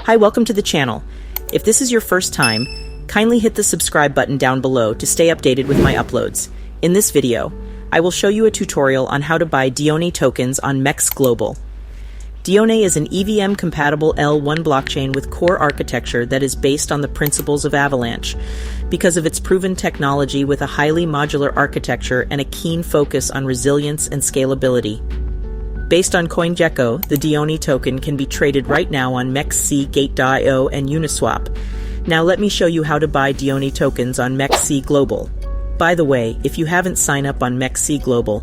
Hi, welcome to the channel. If this is your first time, kindly hit the subscribe button down below to stay updated with my uploads. In this video, I will show you a tutorial on how to buy Dione tokens on MEXC Global. Dione is an EVM-compatible L1 blockchain with core architecture that is based on the principles of Avalanche. Because of its proven technology with a highly modular architecture and a keen focus on resilience and scalability. Based on CoinGecko, the Dione token can be traded right now on MEXC Global and Uniswap. Now let me show you how to buy Dione tokens on MEXC Global. By the way, if you haven't signed up on MEXC Global,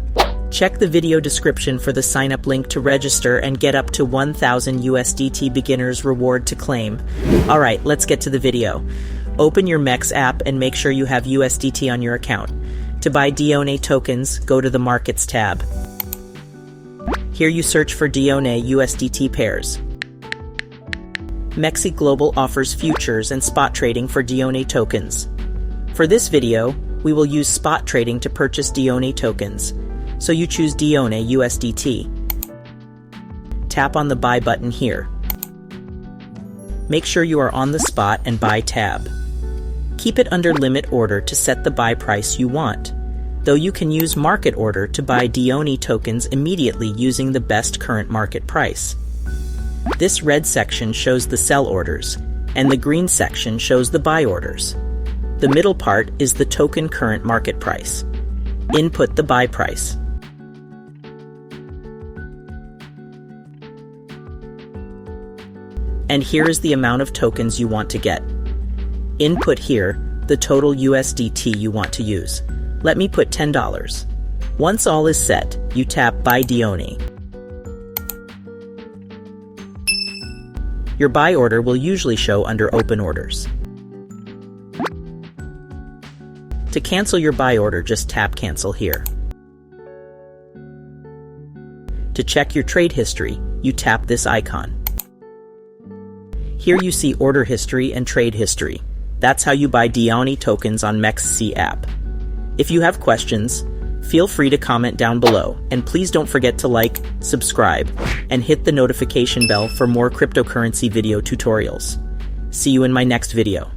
check the video description for the sign-up link to register and get up to 1,000 USDT beginners reward to claim. Alright, let's get to the video. Open your MEXC app and make sure you have USDT on your account. To buy Dione tokens, go to the Markets tab. Here you search for Dione USDT pairs. MEXC Global offers futures and spot trading for Dione tokens. For this video, we will use spot trading to purchase Dione tokens. So you choose Dione USDT. Tap on the buy button here. Make sure you are on the spot and buy tab. Keep it under limit order to set the buy price you want, though you can use market order to buy Dione tokens immediately using the best current market price. This red section shows the sell orders, and the green section shows the buy orders. The middle part is the token current market price. Input the buy price. And here is the amount of tokens you want to get. Input here the total USDT you want to use. Let me put $10. Once all is set, you tap Buy Dione. Your buy order will usually show under Open Orders. To cancel your buy order, just tap Cancel here. To check your trade history, you tap this icon. Here you see order history and trade history. That's how you buy Dione tokens on MEXC app. If you have questions, feel free to comment down below, and please don't forget to like, subscribe, and hit the notification bell for more cryptocurrency video tutorials. See you in my next video.